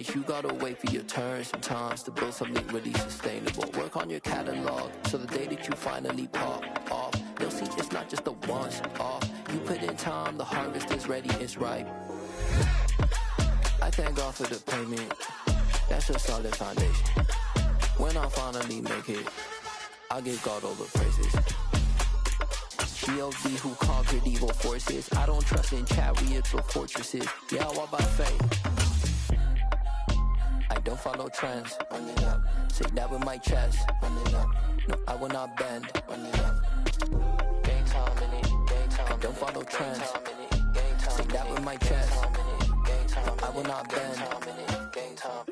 You gotta wait for your turn sometimes to build something really sustainable. Work on your catalog so the day that you finally pop off, you'll see it's not just a once off. You put in time, the harvest is ready, it's ripe. I thank God for the payment, that's a solid foundation. When I finally make it, I'll give God all the praises. G.O.D. who conquered evil forces. I don't trust in chariots or fortresses. Yeah, I walk by faith. I don't follow trends. Run it up. Say that with my chest. Run it up. No, I will not bend. Run it up. Gang time in it. Gang time. I don't follow trends. Say that with my chest. No, I will not bend. Gang time.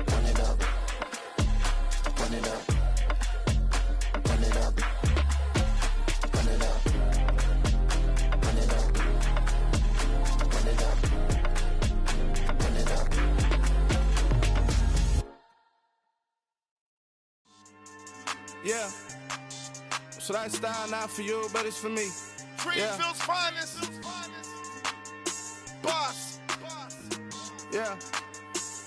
Run it up. Run it up. Run it up. Run it up. Run it up. Run it up. Run it up. Yeah. So that style not for you, but it's for me. Greenfield's finest. Boss. Yeah.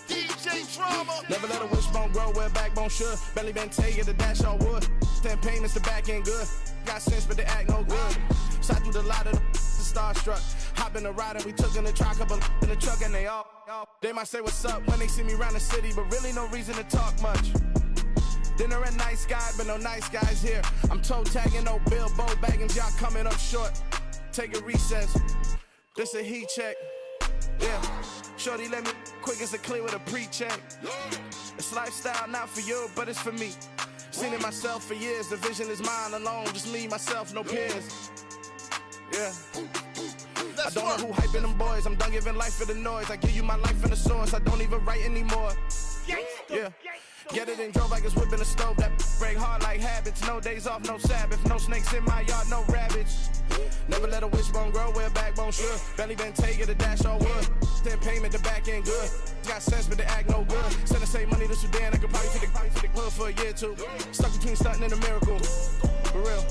DJ Drama. Never let a wishbone grow where backbone should. Belly been taking the dash all wood. 10 payments, the back end good. Got sense, but they act no good. Side through the lot of the starstruck. Hop in the ride and we took in the truck, couple in the truck, and they all. They might say what's up when they see me around the city, but really no reason to talk much. Dinner at nice guy, but no nice guys here. I'm toe tagging, no Bilbo baggins, y'all coming up short. Take a recess. This a heat check. Yeah. Shorty let me quick as a clear with a pre-check. It's lifestyle not for you, but it's for me. Seen it myself for years. The vision is mine alone. Just me, myself, no peers. Yeah. I don't know who hyping them boys. I'm done giving life for the noise. I give you my life in the source. I don't even write anymore. Yeah. Get it and drove like it's whipping the stove. That break hard like habits. No days off, no Sabbath. No snakes in my yard, no rabbits. Never let a wishbone grow where backbone should. Belly been taking the dash all wood. 10 payment, the back end good. Got sense, but they act no good. Send the same money to Sudan. I could probably take the hood for a year or two. Stuck between stunting and a miracle. For real.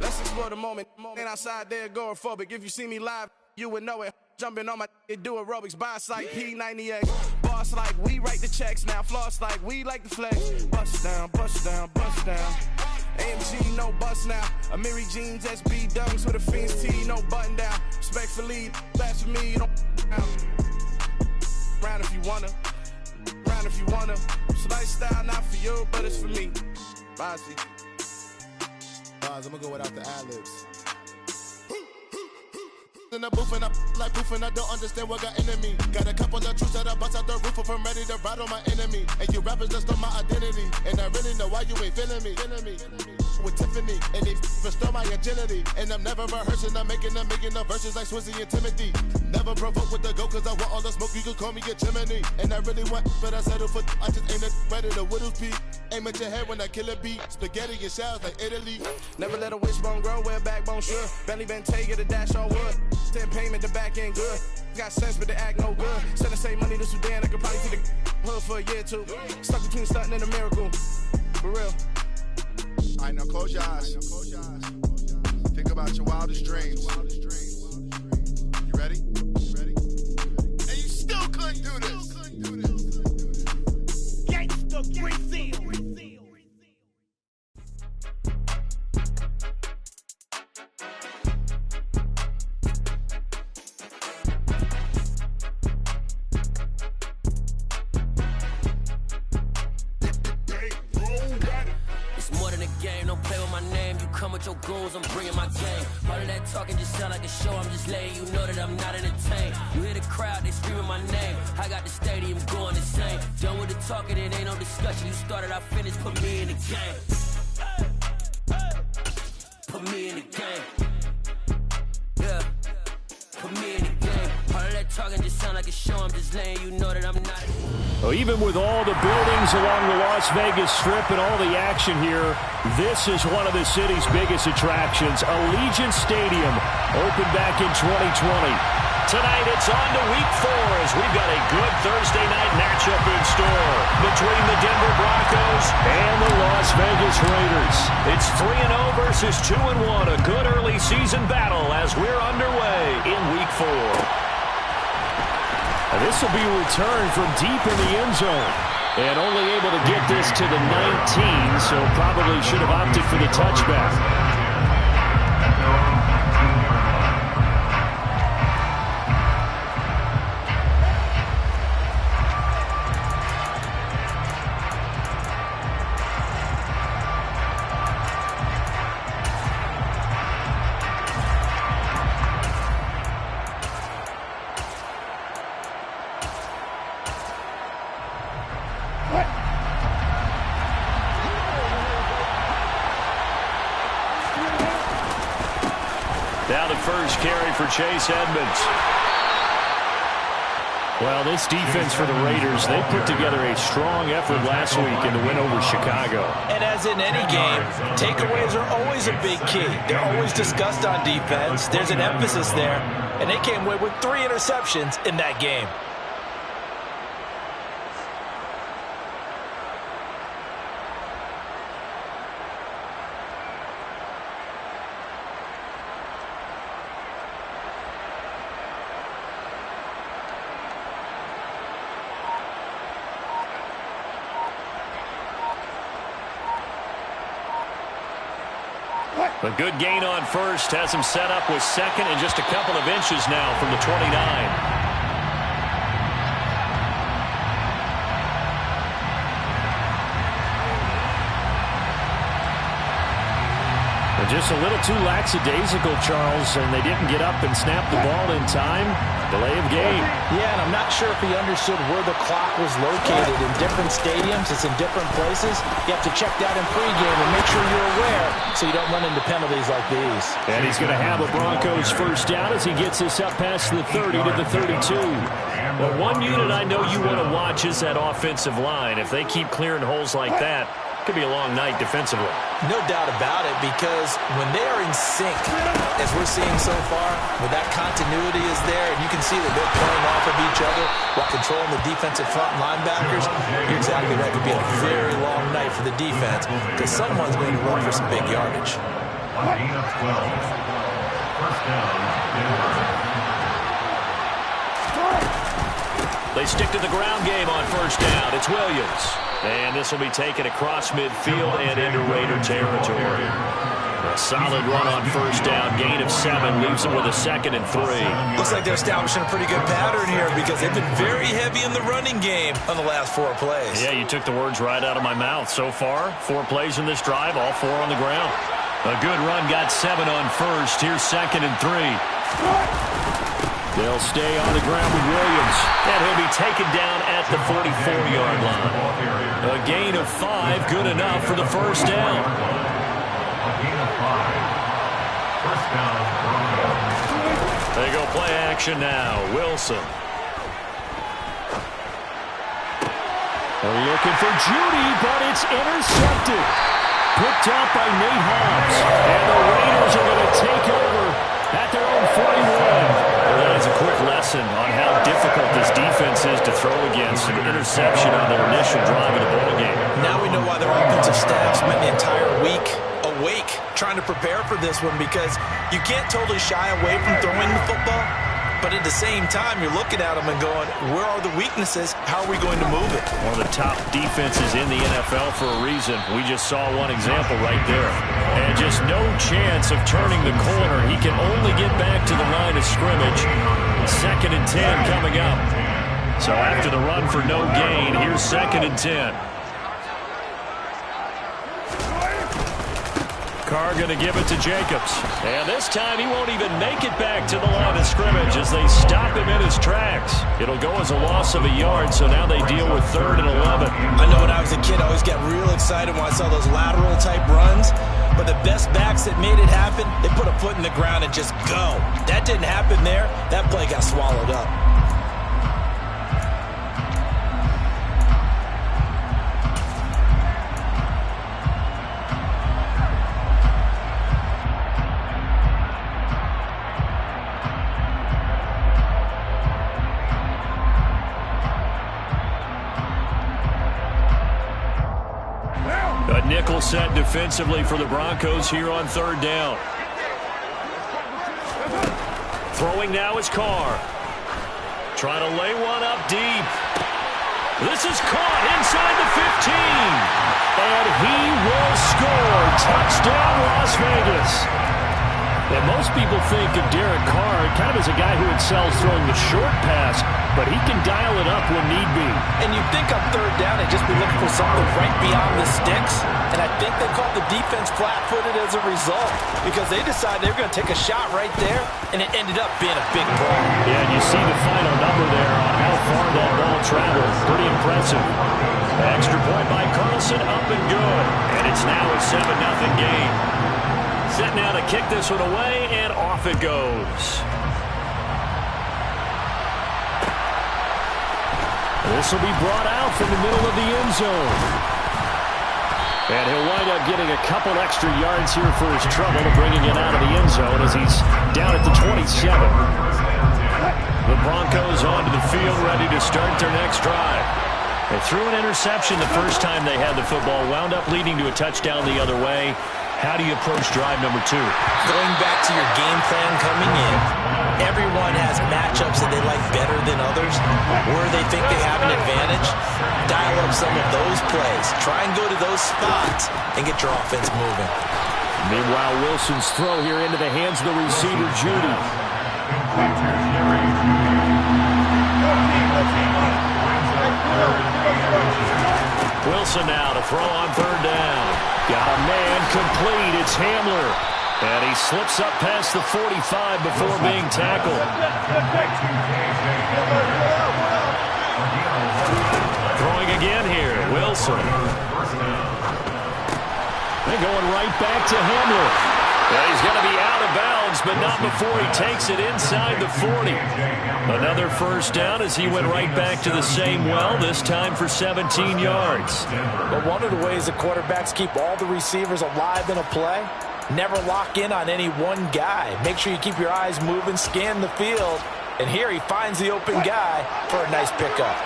Let's explore the moment. Ain't outside there agoraphobic. If you see me live, you would know it. Jumping on my do aerobics. Boss like P90X. Boss like we write the checks now. Floss like we like the flex. Bust down, bust down, bust down. AMG, no bust now. Amiri jeans, SB dunks with a Fiends T, no button down. Respectfully, that's for me, you don't down. Round if you wanna. Round if you wanna. So lifestyle not for you, but it's for me. Bossy. Bars, I'm gonna go without the ad-libs. In the booth and I like proof and I don't understand what got into me. Got a couple of truths that I bust out the roof if I'm ready to ride on my enemy. And you rappers just on my identity. And I really know why you ain't feeling me. With Tiffany and they restore my agility. And I'm never rehearsing, I'm making the verses like Swizzy and Timothy. Never provoke with the go cause I want all the smoke, you can call me a chimney. And I really want, but I settle for, I just ain't ready to widow's peak. Aim at your head when I kill a beat. Spaghetti and shells like Italy. Never let a wishbone grow where backbone should. Belly been taking the dash all wood. 10 payment, the back end good. Got sense, but they act no good. Send the same money to Sudan, I could probably take the hood for a year or two. Stuck between stunting and a miracle. For real. Alright, now close your eyes. Think about your wildest dreams. You ready? And you still couldn't do this. Gangsta Brazil. Come with your goons, I'm bringing my game. All of that talking just sound like a show, I'm just letting you know that I'm not entertained. You hear the crowd, they screaming my name. I got the stadium going insane. Done with the talking, it ain't no discussion. You started, I finished, put me in the game. Put me in the game. Yeah. Put me in the game. All of that talking just sound like a show, I'm just letting you know that I'm not. Well, even with all the buildings along the Las Vegas Strip and all the action here, this is one of the city's biggest attractions. Allegiant Stadium opened back in 2020. Tonight it's on to week 4 as we've got a good Thursday night matchup in store between the Denver Broncos and the Las Vegas Raiders. It's 3-0 versus 2-1, a good early season battle as we're underway in week 4. And this will be returned from deep in the end zone. And only able to get this to the 19, so probably should have opted for the touchback. Now the first carry for Chase Edmonds. Well, this defense for the Raiders, they put together a strong effort last week in the win over Chicago. And as in any game, takeaways are always a big key. They're always discussed on defense. There's an emphasis there, and they came away with 3 interceptions in that game. A good gain on first has him set up with second and just a couple of inches now from the 29. Just a little too lackadaisical, Charles, and they didn't get up and snap the ball in time. Delay of game. Yeah, and I'm not sure if he understood where the clock was located. In different stadiums, it's in different places. You have to check that in pregame and make sure you're aware so you don't run into penalties like these. And he's going to have a Broncos first down as he gets this up past the 30 to the 32. Well, one unit I know you want to watch is that offensive line. If they keep clearing holes like that, it could be a long night defensively. No doubt about it, because when they are in sync, as we're seeing so far, when that continuity is there, and you can see that they're playing off of each other while controlling the defensive front linebackers, you're exactly right. It could be a very long night for the defense, because someone's going to run for some big yardage. Gain of 12. First down, They stick to the ground game on first down. It's Williams. And this will be taken across midfield and into Raider territory. A solid run on first down. Gain of 7 leaves them with a 2nd and 3. Looks like they're establishing a pretty good pattern here because they've been very heavy in the running game on the last 4 plays. Yeah, you took the words right out of my mouth. So far, 4 plays in this drive, all 4 on the ground. A good run, got 7 on first. Here's 2nd and 3. They'll stay on the ground with Williams. And he'll be taken down at the 44-yard line. A gain of 5, good enough for the first down. A gain of 5. First down, Broncos. They go play action now. Wilson. They're looking for Judy, but it's intercepted. Picked up by Nate Hobbs. And the Raiders are going to take over at their own 41. Well, that is a quick lesson on how difficult this defense is to throw against. An interception on their initial drive in the ballgame. Now we know why their offensive staff spent the entire week awake trying to prepare for this one, because you can't totally shy away from throwing the football, but at the same time, you're looking at them and going, where are the weaknesses? How are we going to move it? One of the top defenses in the NFL for a reason. We just saw one example right there. And just no chance of turning the corner. He can only get back to the line of scrimmage. 2nd and 10 coming up. So after the run for no gain, here's 2nd and 10. Carr going to give it to Jacobs. And this time he won't even make it back to the line of scrimmage as they stop him in his tracks. It'll go as a loss of a yard, so now they deal with 3rd and 11. I know when I was a kid, I always got real excited when I saw those lateral type runs. But the best backs that made it happen, they put a foot in the ground and just go. That didn't happen there. That play got swallowed up. A nickel set defensively for the Broncos here on 3rd down. Throwing now is Carr. trying to lay one up deep. This is caught inside the 15. And he will score. Touchdown, Las Vegas. And most people think of Derek Carr kind of as a guy who excels throwing the short pass, but he can dial it up when need be. And you think on third down they'd just be looking for something right beyond the sticks. And I think they caught the defense flat-footed as a result because they decided they were going to take a shot right there, and it ended up being a big ball. Yeah, and you see the final number there on how far that ball traveled. Pretty impressive. Extra point by Carlson, up and good. And it's now a 7-0 game. Set now to kick this one away, and off it goes. This will be brought out from the middle of the end zone. And he'll wind up getting a couple extra yards here for his trouble of bringing it out of the end zone as he's down at the 27. The Broncos onto the field, ready to start their next drive. They threw an interception the first time they had the football, wound up leading to a touchdown the other way. How do you approach drive number 2? Going back to your game plan coming in, everyone has matchups that they like better than others, where they think they have an advantage. Dial up some of those plays. Try and go to those spots and get your offense moving. Meanwhile, Wilson's throw here into the hands of the receiver, Judy. Wilson now to throw on third down. Got a man complete. It's Hamler. And he slips up past the 45 before being tackled. Throwing again here. Wilson. They're going right back to Hamler. Well, he's going to be out of bounds, but not before he takes it inside the 40. Another first down as he went right back to the same well, this time for 17 yards. But one of the ways the quarterbacks keep all the receivers alive in a play, never lock in on any one guy. Make sure you keep your eyes moving, scan the field, and here he finds the open guy for a nice pickup.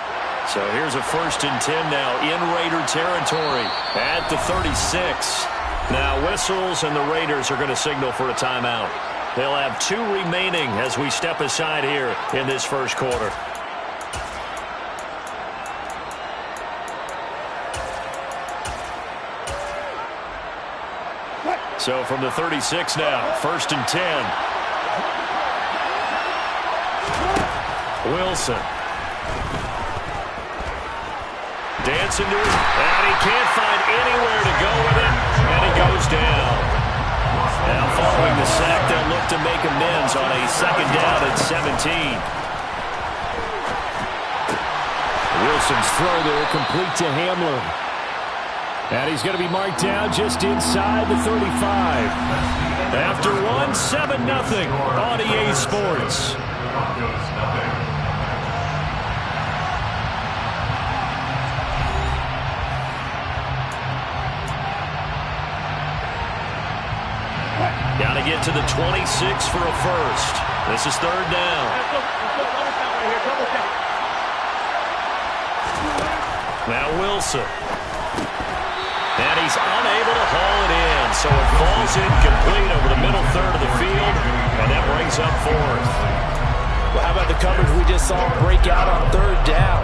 So here's a 1st and 10 now in Raider territory at the 36. Now whistles, and the Raiders are going to signal for a timeout. They'll have 2 remaining as we step aside here in this first quarter. So from the 36 now, 1st and 10. Wilson. Dancing to it, and he can't find anywhere to go with it, and he goes down. Now following the sack, they'll look to make amends on a 2nd down at 17. Wilson's throw there complete to Hamler. And he's going to be marked down just inside the 35. After one, 7-0 on EA Sports. Got to get to the 26 for a first. This is 3rd down. Now Wilson. And he's unable to haul it in, so it falls incomplete over the middle third of the field, and that brings up 4th. Well, how about the coverage we just saw break out on 3rd down?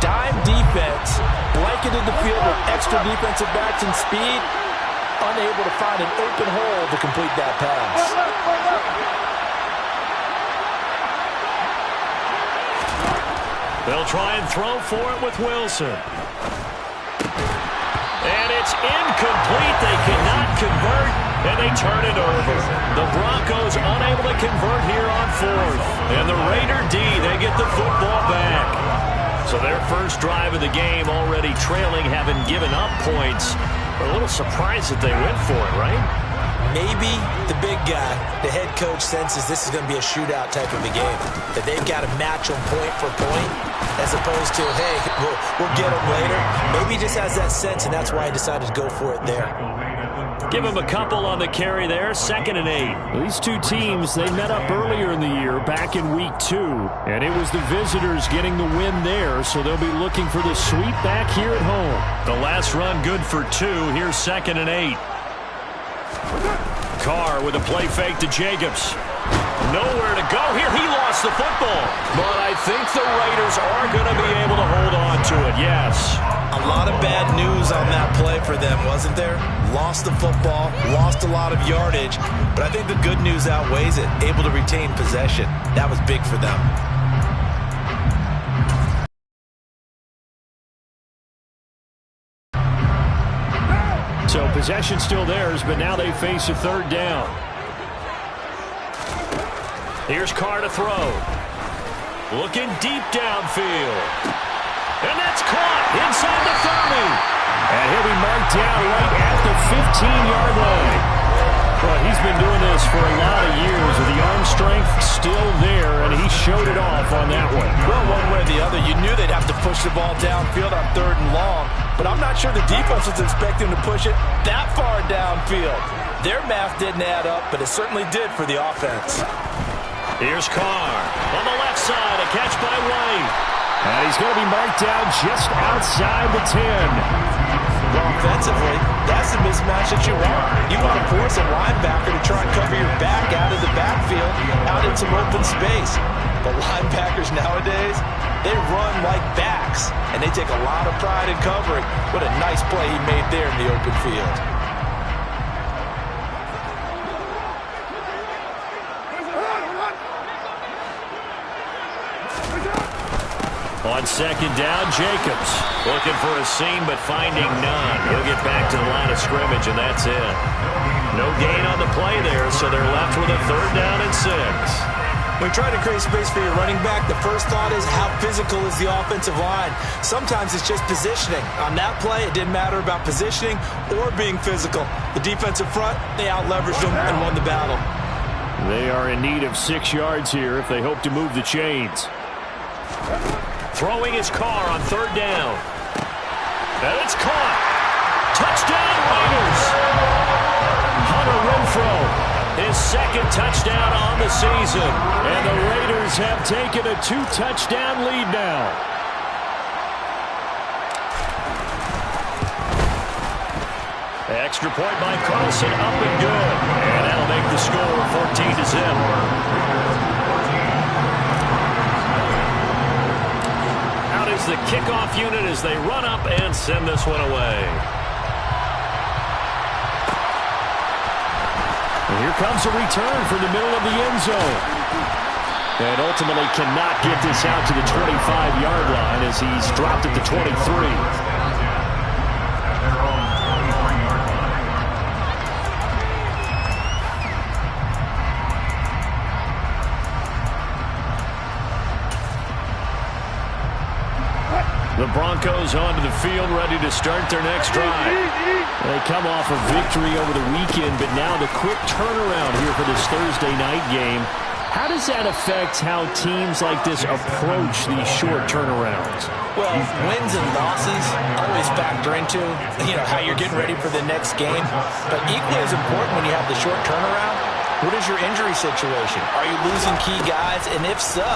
Dime defense, blanketed the field with extra defensive backs and speed, unable to find an open hole to complete that pass. They'll try and throw for it with Wilson. And it's incomplete. They cannot convert, and they turn it over. The Broncos unable to convert here on 4th. And the Raider D, they get the football back. So their first drive of the game already trailing, having given up points. We're a little surprised that they went for it, right? Maybe the big guy, the head coach, senses this is going to be a shootout type of a game. That they've got to match them point for point, as opposed to, hey, we'll get them later. Maybe he just has that sense, and that's why he decided to go for it there. Give him a couple on the carry there, 2nd and 8. These two teams, they met up earlier in the year, back in week 2. And it was the visitors getting the win there, so they'll be looking for the sweep back here at home. The last run good for 2. Here's 2nd and 8. Carr with a play fake to Jacobs. Nowhere to go here. He lost the football. But I think the Raiders are going to be able to hold on to it, yes. A lot of bad news on that play for them, wasn't there? Lost the football, lost a lot of yardage, but I think the good news outweighs it. Able to retain possession. That was big for them. So possession still theirs, but now they face a third down. Here's Carr to throw. Looking deep downfield. And that's caught inside the 30. And he'll be marked down right at the 15-yard line. But he's been doing this for a lot of years with the arm strength still there, and he showed it off on that one. Well, one way or the other, you knew they'd have to push the ball downfield on 3rd and long, but I'm not sure the defense was expecting to push it that far downfield. Their math didn't add up, but it certainly did for the offense. Here's Carr on the left side, a catch by White. And he's going to be marked down just outside the 10. Well, offensively, that's the mismatch that you want. You want to force a linebacker to try and cover your back out of the backfield, out in some open space. But linebackers nowadays, they run like backs, and they take a lot of pride in covering. What a nice play he made there in the open field. On 2nd down, Jacobs looking for a seam but finding none. He'll get back to the line of scrimmage, and that's it. No gain on the play there, so they're left with a 3rd down and 6. When you try to create space for your running back, the first thought is how physical is the offensive line. Sometimes it's just positioning. On that play, it didn't matter about positioning or being physical. The defensive front, they out-leveraged them and won the battle. They are in need of 6 yards here if they hope to move the chains. Throwing his Carr on 3rd down. And it's caught. Touchdown, Raiders. Hunter Renfrow, his 2nd touchdown on the season. And the Raiders have taken a 2-touchdown lead now. Extra point by Carlson, up and good. And that'll make the score 14-0. Is the kickoff unit as they run up and send this one away. And here comes a return from the middle of the end zone. And ultimately cannot get this out to the 25-yard line as he's dropped at the 23. The Broncos onto the field, ready to start their next drive. They come off a victory over the weekend, but now the quick turnaround here for this Thursday night game. How does that affect how teams like this approach these short turnarounds? Well, wins and losses always factor into, how you're getting ready for the next game. But equally as important when you have the short turnaround, what is your injury situation? Are you losing key guys? And if so,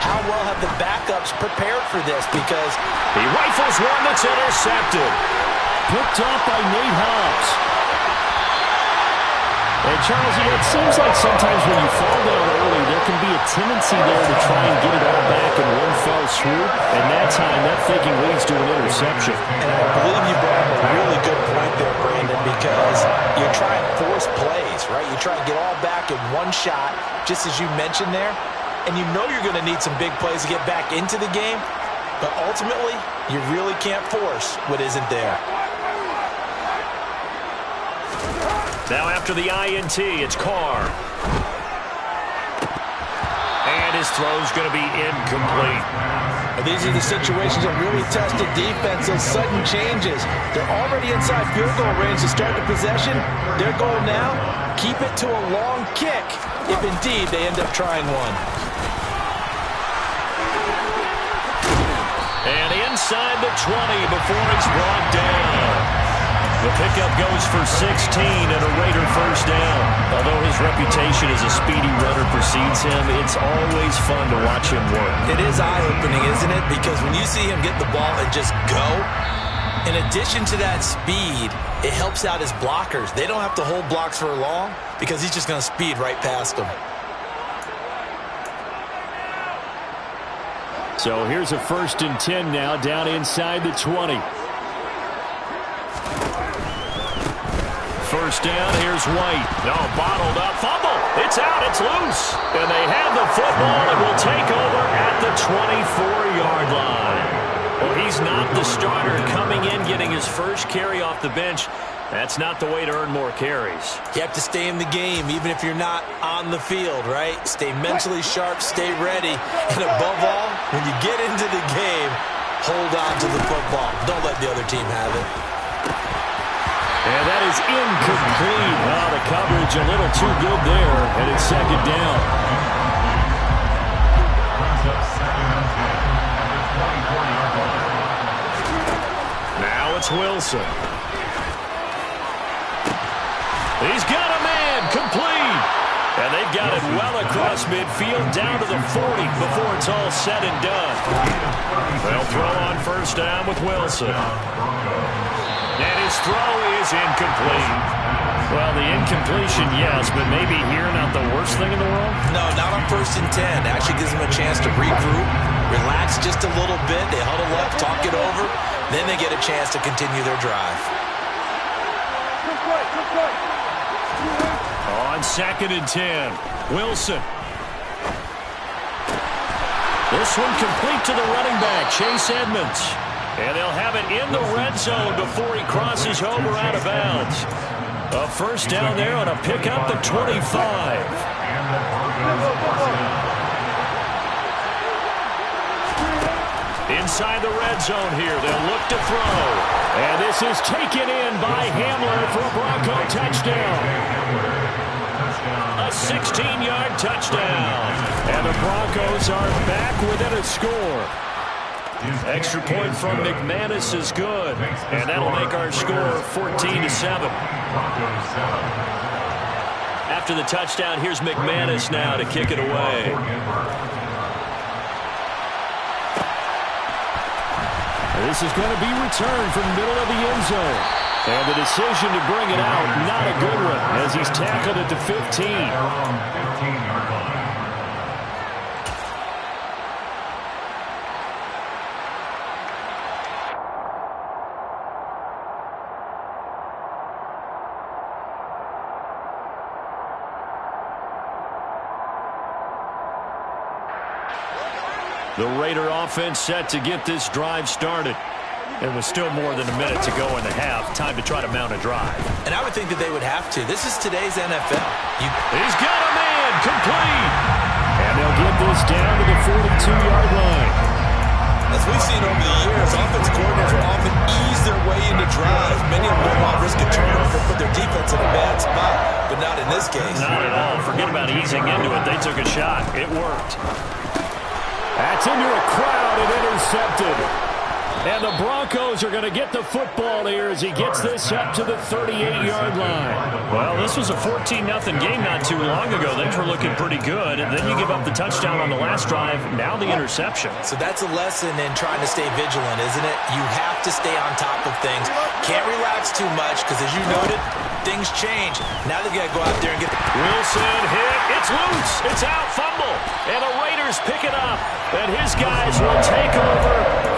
how well have the backups prepared for this? Because he rifles one that's intercepted. Picked off by Nate Hobbs. And Charles, it seems like sometimes when you fall down early, there can be a tendency there to try and get it all back in one fell swoop. And that time, that thinking leads to an interception. And I believe you brought up a really good point there, Brandon, because you're trying to force plays, right? You try to get all back in one shot, just as you mentioned there. And you know you're going to need some big plays to get back into the game. But ultimately, you really can't force what isn't there. Now after the INT, it's Carr. And his throw's going to be incomplete. These are the situations that really test the defense, those sudden changes. They're already inside field goal range to start the possession. Their goal now, keep it to a long kick, if indeed they end up trying one. And inside the 20 before he's brought down. The pickup goes for 16 and a Raider first down. Although his reputation as a speedy runner precedes him, it's always fun to watch him work. It is eye-opening, isn't it? Because when you see him get the ball and just go, in addition to that speed, it helps out his blockers. They don't have to hold blocks for long because he's just going to speed right past them. So here's a 1st and 10 now, down inside the 20. First down, here's White. No, bottled up, fumble. It's out, it's loose. And they have the football and will take over at the 24-yard line. Well, he's not the starter coming in, getting his first carry off the bench. That's not the way to earn more carries. You have to stay in the game, even if you're not on the field, right? Stay mentally sharp, stay ready. And above all, when you get into the game, hold on to the football. Don't let the other team have it. And that is incomplete. Oh, the coverage a little too good there, and it's 2nd down. Now it's Wilson. He's got a man, complete. And they've got it well across midfield, down to the 40 before it's all said and done. They'll throw on 1st down with Wilson. And his throw is incomplete. Well, the incompletion, yes, but maybe here not the worst thing in the world? No, not on 1st and 10. Actually gives them a chance to regroup, relax just a little bit. They huddle up, talk it over. Then they get a chance to continue their drive. On 2nd and 10, Wilson. This one complete to the running back, Chase Edmonds. And they'll have it in the red zone before he crosses over out of bounds. A 1st down there on a pickup at 25. Inside the red zone here, they'll look to throw. And this is taken in by Hamler for a Bronco touchdown. A 16-yard touchdown. And the Broncos are back within a score. Extra point from McManus is good, and that'll make our score 14-7. After the touchdown, here's McManus now to kick it away. This is going to be returned from the middle of the end zone. And the decision to bring it out, not a good one, as he's tackled at the 15. The Raider offense set to get this drive started. It was still more than a minute to go in the half. Time to try to mount a drive. And I would think that they would have to. This is today's NFL. He's got a man, complete. And they'll get this down to the 42-yard line. As we've seen over the years, offensive coordinators will often ease their way into drives. Many of them don't want to risk a turnover, put their defense in a bad spot, but not in this case. Not at all. Forget about easing into it. They took a shot. It worked. That's into a crowd and intercepted. And the Broncos are going to get the football here as he gets this up to the 38-yard line. Well, this was a 14-0 game not too long ago. Things were looking pretty good. And then you give up the touchdown on the last drive. Now the interception. So that's a lesson in trying to stay vigilant, isn't it? You have to stay on top of things. Can't relax too much because, as you noted, things change. Now they've got to go out there and get... Wilson hit. It's loose. It's out. Fumble. And the Raiders pick it up. And his guys will take over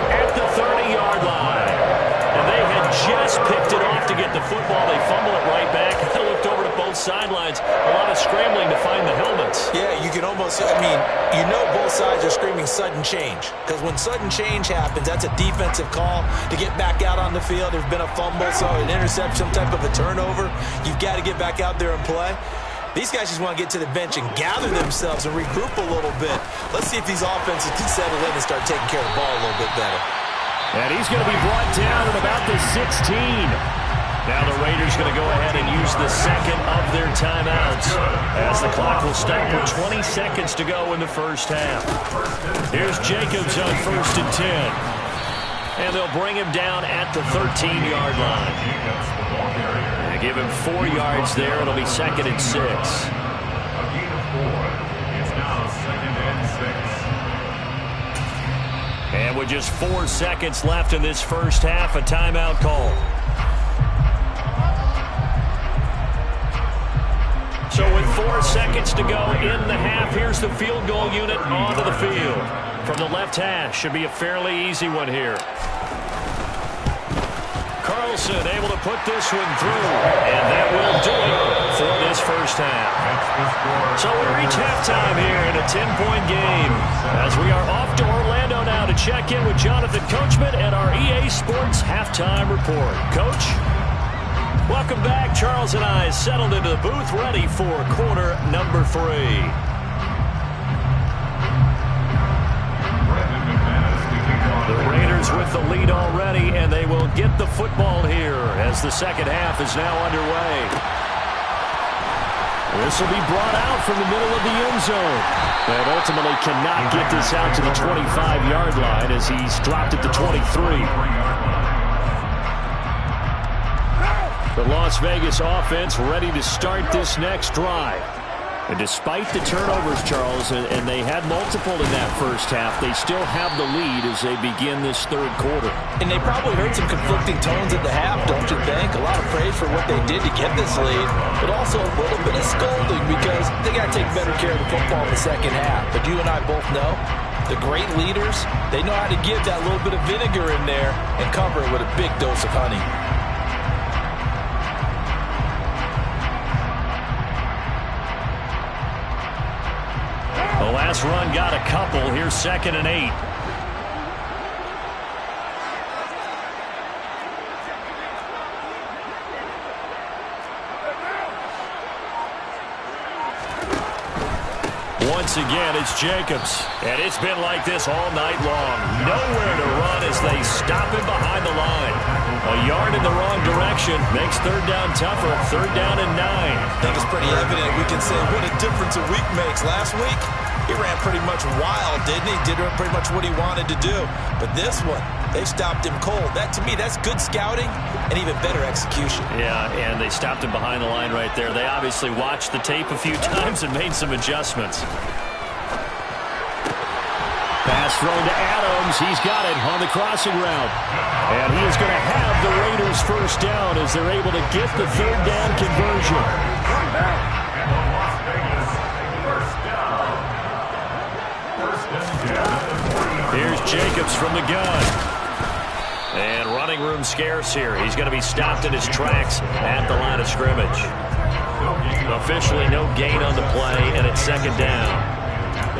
at the 30-yard line. And they had just picked it off to get the football. They fumble it right back. They looked over to both sidelines. A lot of scrambling to find the helmets. Yeah, you can almost, you know both sides are screaming sudden change. Because when sudden change happens, that's a defensive call to get back out on the field. There's been a fumble, so an interception, some type of a turnover. You've got to get back out there and play. These guys just want to get to the bench and gather themselves and regroup a little bit. Let's see if these offenses can settle in and start taking care of the ball a little bit better. And he's going to be brought down at about the 16. Now the Raiders going to go ahead and use the second of their timeouts as the clock will stop with 20 seconds to go in the first half. Here's Jacobs on 1st and 10. And they'll bring him down at the 13-yard line. They give him 4 yards there. It'll be 2nd and 6. And with just 4 seconds left in this first half, a timeout call. So with 4 seconds to go in the half, here's the field goal unit onto the field. from the left hash. Should be a fairly easy one here. Carlson able to put this one through, and that will do it for this first half. So we reach halftime here in a 10-point game as we are off to Orlando now to check in with Jonathan Coachman and our EA Sports halftime report. Coach, welcome back. Charles and I settled into the booth ready for quarter number 3. The Raiders with the lead already, and they will get the football here as the second half is now underway. This will be brought out from the middle of the end zone. But ultimately cannot get this out to the 25-yard line as he's dropped it to 23. The Las Vegas offense ready to start this next drive. And despite the turnovers, Charles, and they had multiple in that first half, they still have the lead as they begin this third quarter. And they probably heard some conflicting tones at the half, don't you think? A lot of praise for what they did to get this lead, but also a little bit of scolding because they got to take better care of the football in the second half. But you and I both know the great leaders, they know how to give that little bit of vinegar in there and cover it with a big dose of honey. The last run got a couple. Here's 2nd and 8. Once again, it's Jacobs. And it's been like this all night long. Nowhere to run as they stop him behind the line. A yard in the wrong direction makes third down tougher. 3rd down and 9. I think it's pretty evident. We can say what a difference a week makes. Last week, he ran pretty much wild, didn't he? Did pretty much what he wanted to do. But this one, they stopped him cold. That, to me, that's good scouting and even better execution. Yeah, and they stopped him behind the line right there. They obviously watched the tape a few times and made some adjustments. Pass thrown to Adams. He's got it on the crossing route. And he is going to have the Raiders first down as they're able to get the 3rd down conversion. Here's Jacobs from the gun. And running room scarce here. He's going to be stopped in his tracks at the line of scrimmage. Officially no gain on the play, and it's 2nd down.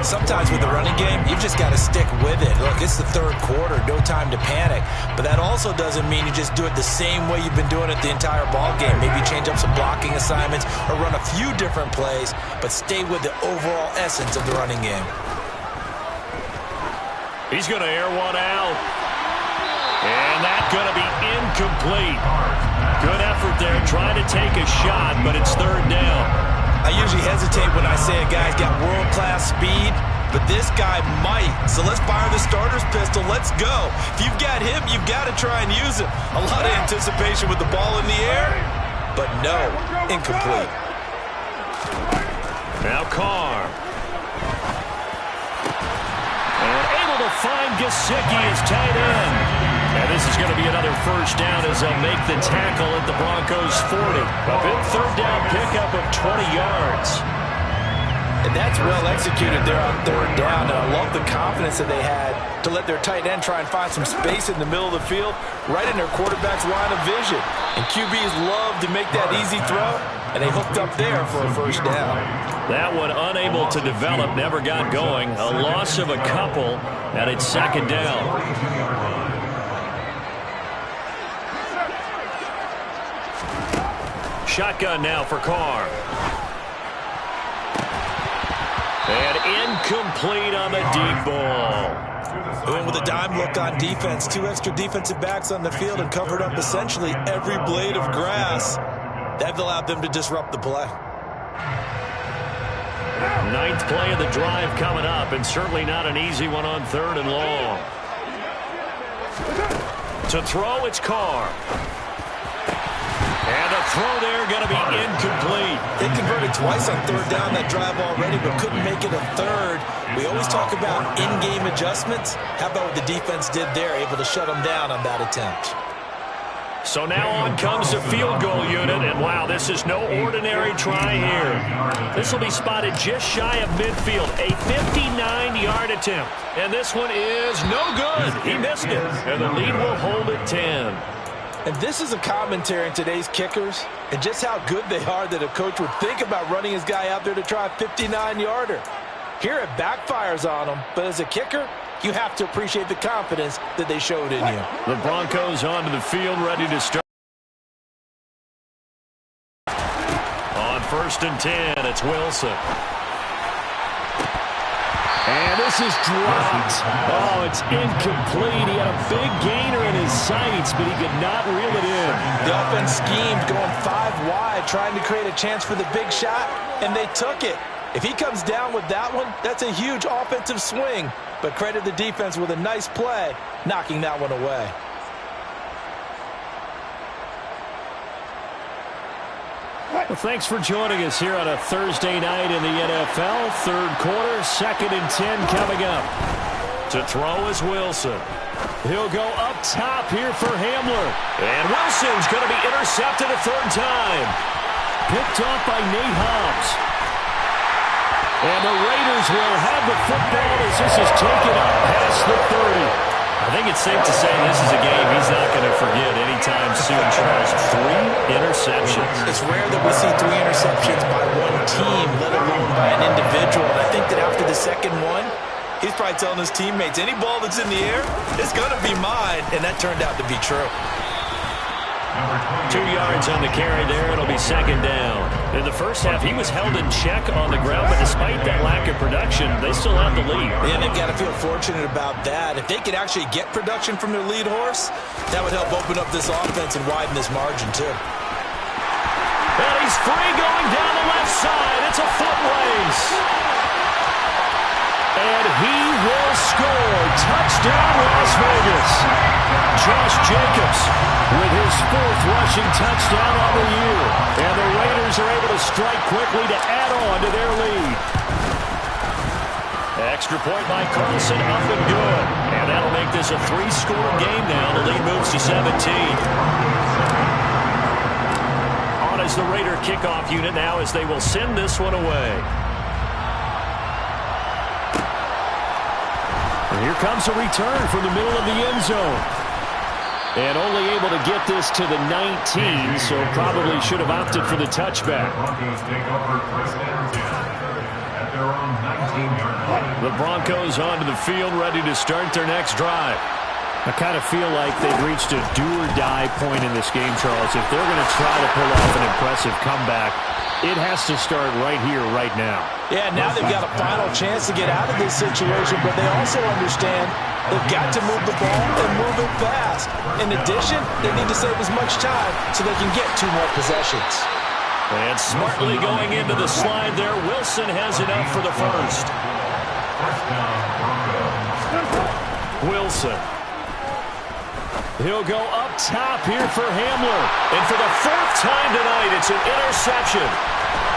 Sometimes with the running game, you've just got to stick with it. Look, it's the third quarter, no time to panic. But that also doesn't mean you just do it the same way you've been doing it the entire ball game. Maybe change up some blocking assignments or run a few different plays, but stay with the overall essence of the running game. He's going to air one out. And that's going to be incomplete. Good effort there, trying to take a shot, but it's 3rd down. I usually hesitate when I say a guy's got world-class speed, but this guy might. So let's fire the starter's pistol. Let's go. If you've got him, you've got to try and use him. A lot of anticipation with the ball in the air, but no, incomplete. Now Carr. And able to find Gesicki as tight end. And this is going to be another first down as they'll make the tackle at the Broncos 40. A big 3rd down pickup of 20 yards. And that's well executed there on 3rd down. And I love the confidence that they had to let their tight end try and find some space in the middle of the field, right in their quarterback's line of vision. And QBs love to make that easy throw, and they hooked up there for a first down. That one unable to develop, never got going. A loss of a couple, and it's 2nd down. Shotgun now for Carr. And incomplete on the deep ball. And with a dime look on defense, 2 extra defensive backs on the field and covered up essentially every blade of grass. That allowed them to disrupt the play. 9th play of the drive coming up, and certainly not an easy one on 3rd and long. To throw, it's Carr. And the throw there going to be incomplete. They converted twice on 3rd down that drive already, but couldn't make it a 3rd. We always talk about in-game adjustments. How about what the defense did there, able to shut them down on that attempt? So now on comes the field goal unit, and wow, this is no ordinary try here. This will be spotted just shy of midfield, a 59-yard attempt. And this one is no good. He missed it, and the lead will hold at 10. And this is a commentary on today's kickers and just how good they are that a coach would think about running his guy out there to try a 59-yarder. Here it backfires on him, but as a kicker, you have to appreciate the confidence that they showed in you. The Broncos onto the field, ready to start. On 1st and 10, it's Wilson. And this is dropped. Oh, it's incomplete. He had a big gainer in his sights, but he could not reel it in. The offense schemed, going 5 wide, trying to create a chance for the big shot, and they took it. If he comes down with that one, that's a huge offensive swing. But credit the defense with a nice play, knocking that one away. Well, thanks for joining us here on a Thursday night in the NFL. 3rd quarter, 2nd and 10 coming up. To throw is Wilson. He'll go up top here for Hamler. And Wilson's going to be intercepted a 3rd time. Picked off by Nate Hobbs. And the Raiders will have the football as this is taken up past the 30. I think it's safe to say this is a game he's not going to forget anytime soon, Charles. 3 interceptions. It's rare that we see 3 interceptions by one team, let alone by an individual. And I think that after the 2nd one, he's probably telling his teammates, any ball that's in the air, it's going to be mine. And that turned out to be true. 2 yards on the carry there. It'll be 2nd down. In the first half, he was held in check on the ground, but despite that lack of production, they still have the lead. Yeah, they've got to feel fortunate about that. If they could actually get production from their lead horse, that would help open up this offense and widen this margin, too. And he's free going down the left side. It's a foot race. And he will score. Touchdown, Las Vegas. Josh Jacobs with his 4th rushing touchdown on the year. And the Raiders are able to strike quickly to add on to their lead. Extra point by Carlson, up and good. And that'll make this a 3-score game now. The lead moves to 17. On is the Raider kickoff unit now as they will send this one away. And here comes a return from the middle of the end zone. And only able to get this to the 19, so probably should have opted for the touchback. The Broncos onto the field, ready to start their next drive. I kind of feel like they've reached a do-or-die point in this game, Charles. If they're going to try to pull off an impressive comeback, it has to start right here, right now. Yeah, now they've got a final chance to get out of this situation, but they also understand they've got to move the ball and move it fast. In addition, they need to save as much time so they can get 2 more possessions. And smartly going into the slide there, Wilson has enough for the 1st. Wilson. He'll go up top here for Hamler. And for the 4th time tonight, it's an interception.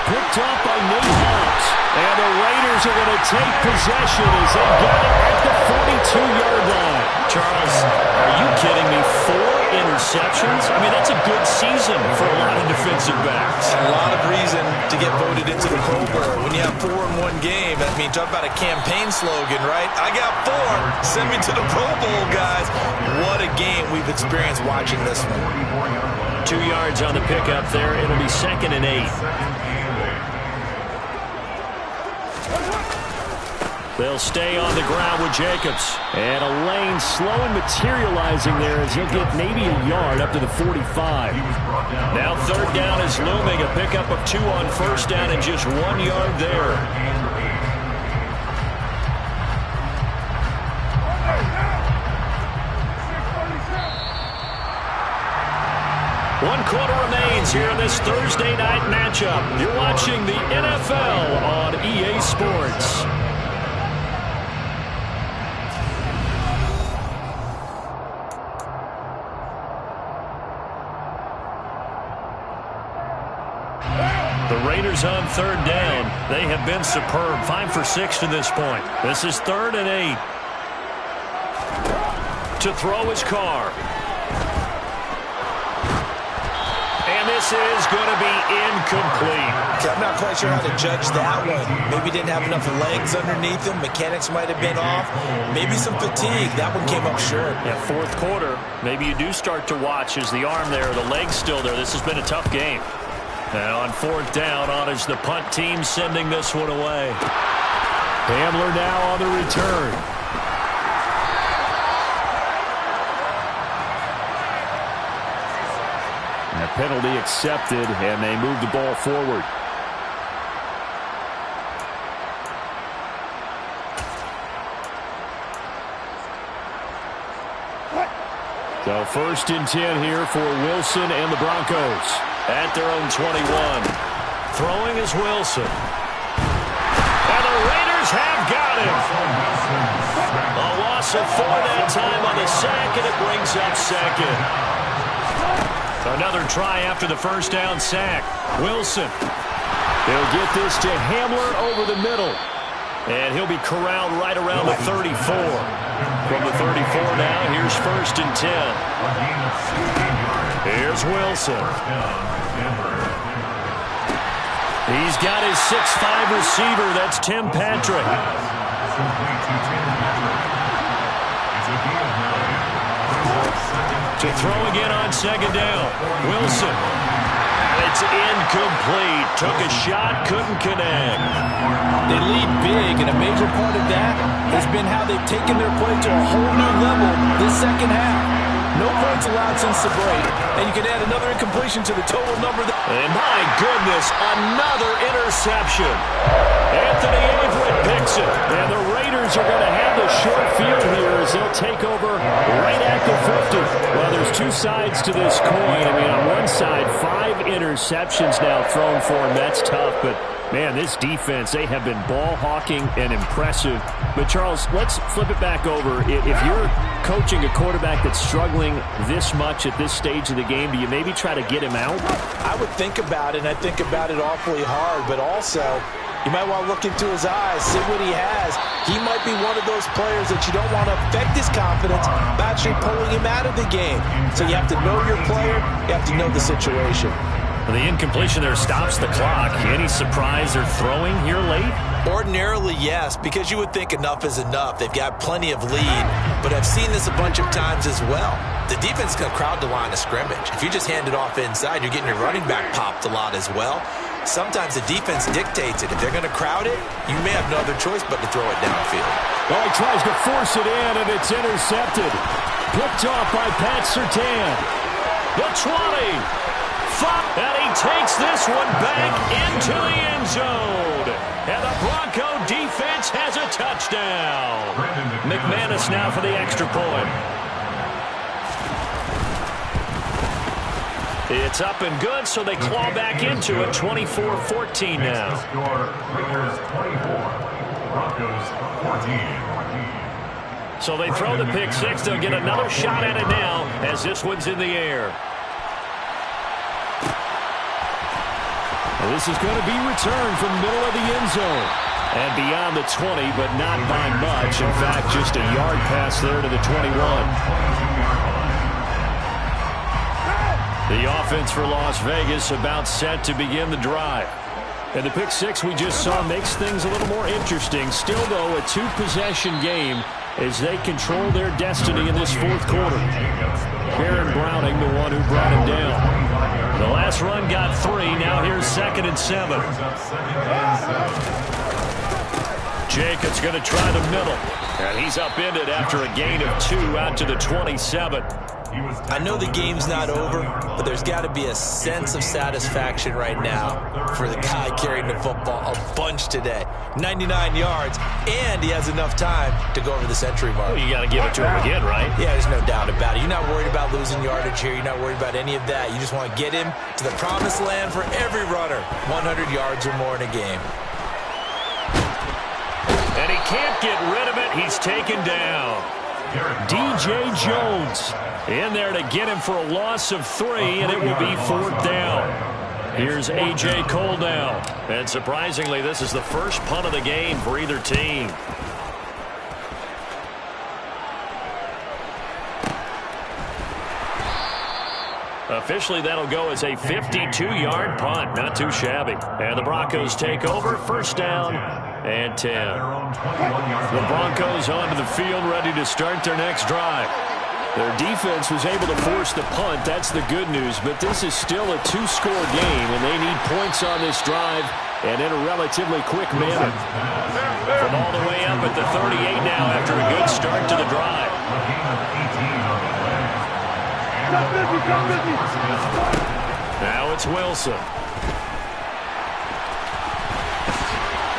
Picked off by Nate Hobbs. And the Raiders are going to take possession as they get it at the 42-yard line. Charles, are you kidding me? 4 interceptions? I mean, that's a good season for a lot of defensive backs. A lot of reason to get voted into the Pro Bowl. When you have 4 in one game, I mean, talk about a campaign slogan, right? I got 4. Send me to the Pro Bowl, guys. What a game we've experienced watching this one. 2 yards on the pickup there. It'll be 2nd and 8. They'll stay on the ground with Jacobs. And a lane slowly materializing there as he'll get maybe a yard up to the 45. Now 3rd down is looming. A pickup of 2 on 1st down and just 1 yard there. One quarter remains here in this Thursday night matchup. You're watching the NFL on EA Sports. The Raiders on 3rd down. They have been superb. 5 for 6 to this point. This is 3rd and 8. To throw is Carr. And this is going to be incomplete. Okay, I'm not quite sure how to judge that one. Maybe didn't have enough legs underneath him. Mechanics might have been off. Maybe some fatigue. That one came up short. Yeah, fourth quarter, maybe you do start to watch as the arm there, the leg's still there. This has been a tough game. And on fourth down, on is the punt team sending this one away. Hamler now on the return. And a penalty accepted, and they move the ball forward. So first and 10 here for Wilson and the Broncos at their own 21. Throwing is Wilson. And the Raiders have got him. A loss of 4 that time on the sack, and it brings up second. Another try after the first down sack. Wilson. He'll get this to Hamler over the middle. And he'll be corralled right around the 34. From the 34 now, here's first and 10. Here's Wilson. He's got his 6'5" receiver. That's Tim Patrick. To throw again on second down. Wilson. It's incomplete. Took a shot, couldn't connect. They lead big, and a major part of that has been how they've taken their play to a whole new level this second half. No points allowed since the break, and you can add another incompletion to the total number. And my goodness, another interception. Anthony Averett picks it, and the Raiders are going to have the short field here as they'll take over right at the 50. Well, there's two sides to this coin. I mean, on one side, 5 interceptions now thrown for him. That's tough, but man, this defense, they have been ball hawking and impressive. But, Charles, let's flip it back over. If you're coaching a quarterback that's struggling this much at this stage of the game, do you maybe try to get him out? I would think about it, and I think about it awfully hard, but also you might want to look into his eyes, see what he has. He might be one of those players that you don't want to affect his confidence by actually pulling him out of the game. So you have to know your player, you have to know the situation. Well, the incompletion there stops the clock. Any surprise they're throwing here late? Ordinarily, yes, because you would think enough is enough. They've got plenty of lead, but I've seen this a bunch of times as well. The defense can crowd the line of scrimmage. If you just hand it off inside, you're getting your running back popped a lot as well. Sometimes the defense dictates it. If they're going to crowd it, you may have no other choice but to throw it downfield. Well, he tries to force it in, and it's intercepted. Picked off by Pat Surtain. The 20. And he takes this one back into the end zone. And the Bronco defense has a touchdown. McManus now for the extra point. It's up and good, so they claw back into it. 24-14 now. Raiders 24, Broncos 14. So they throw the pick six. They'll get another shot at it now as this one's in the air. This is going to be returned from the middle of the end zone. And beyond the 20, but not by much. In fact, just a yard pass there to the 21. The offense for Las Vegas about set to begin the drive. And the pick six we just saw makes things a little more interesting. Still, though, a 2-possession game as they control their destiny in this fourth quarter. Baron Browning, the one who brought him down. The last run got 3. Now here's 2nd and 7. Jacobs going to try the middle. And he's upended after a gain of 2 out to the 27. I know the game's not over, but there's got to be a sense of satisfaction right now for the guy carrying the football a bunch today. 99 yards, and he has enough time to go over the century mark. Well, you got to give it to him again, right? Yeah, there's no doubt about it. You're not worried about losing yardage here. You're not worried about any of that. You just want to get him to the promised land for every runner. 100 yards or more in a game. And he can't get rid of it. He's taken down. DJ Jones in there to get him for a loss of 3, and it will be 4th down. Here's A.J. Cole now. And surprisingly, this is the first punt of the game for either team. Officially, that'll go as a 52-yard punt. Not too shabby. And the Broncos take over. First down and 10. The Broncos onto the field, ready to start their next drive. Their defense was able to force the punt. That's the good news. But this is still a two-score game, and they need points on this drive and in a relatively quick manner. From all the way up at the 38 now after a good start to the drive. Now it's Wilson.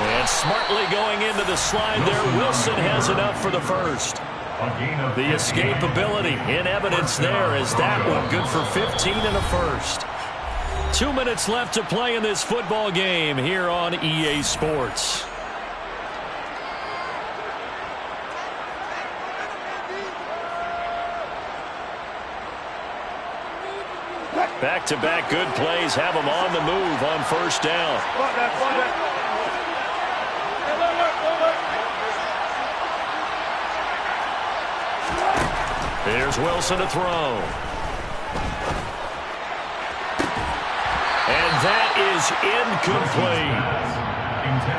And smartly going into the slide there, Wilson has enough for the first. The escapability in evidence there as that one good for 15 and a first. 2 minutes left to play in this football game here on EA Sports. Back-to-back good plays have them on the move on first down. Here's Wilson to throw. And that is incomplete.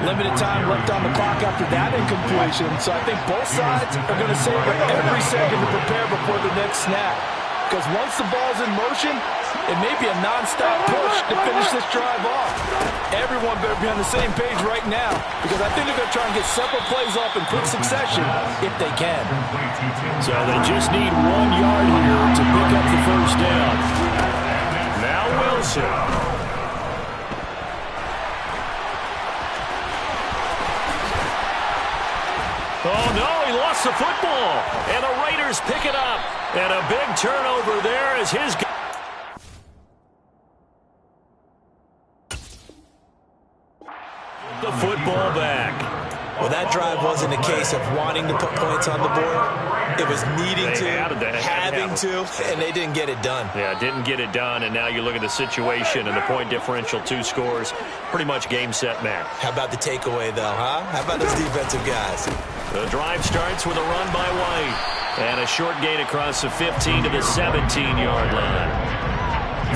Limited time left on the clock after that incompletion, so I think both sides are going to save every second to prepare before the next snap. Because once the ball's in motion, it may be a non-stop push to finish this drive off. Everyone better be on the same page right now, because I think they're going to try and get several plays off in quick succession if they can. So they just need 1 yard here to pick up the first down. Now Wilson. Oh, no, he lost the football. And the Raiders pick it up. And a big turnover there as his... The football back. Well, that drive wasn't a case of wanting to put points on the board. It was needing to, having to, and they didn't get it done. Yeah, didn't get it done, and now you look at the situation and the point differential, 2 scores, pretty much game, set, match. How about the takeaway, though, huh? How about those defensive guys? The drive starts with a run by White, and a short gain across the 15 to the 17-yard line.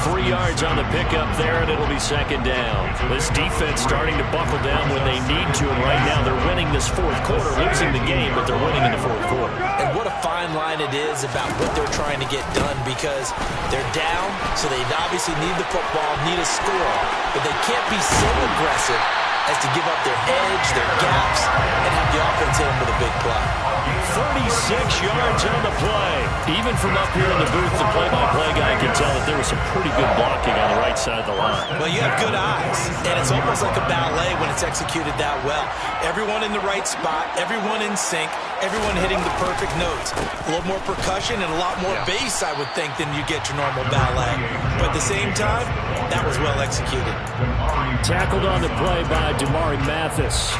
3 yards on the pickup there, and it'll be second down. This defense starting to buckle down when they need to, and right now they're winning this fourth quarter, losing the game, but they're winning in the fourth quarter. And what a fine line it is about what they're trying to get done, because they're down, so they obviously need the football, need a score, but they can't be so aggressive as to give up their edge, their gaps, and have the offense hit them with a big play. 36 yards on the play. Even from up here in the booth, the play-by-play guy can tell that there was some pretty good blocking on the right side of the line. Well, you have good eyes, and it's almost like a ballet when it's executed that well. Everyone in the right spot, everyone in sync, everyone hitting the perfect notes. A little more percussion and a lot more bass, I would think, than you get your normal ballet. But at the same time, that was well executed. Tackled on the play by Damari Mathis.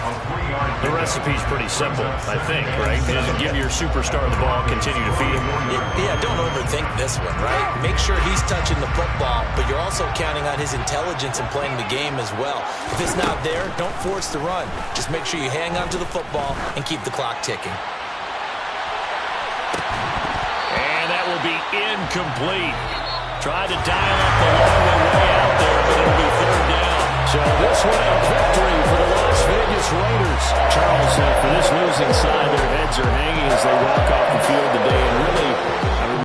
The recipe's pretty simple, I think, right? Give your superstar the ball, continue to feed him. Yeah, don't overthink this one, right? Make sure he's touching the football, but you're also counting on his intelligence and playing the game as well. If it's not there, don't force the run. Just make sure you hang on to the football and keep the clock ticking. And that will be incomplete. Tried to dial up the long way out there, but it'll be third down. So this one a victory for the Las Vegas Raiders. Charles, for this losing side,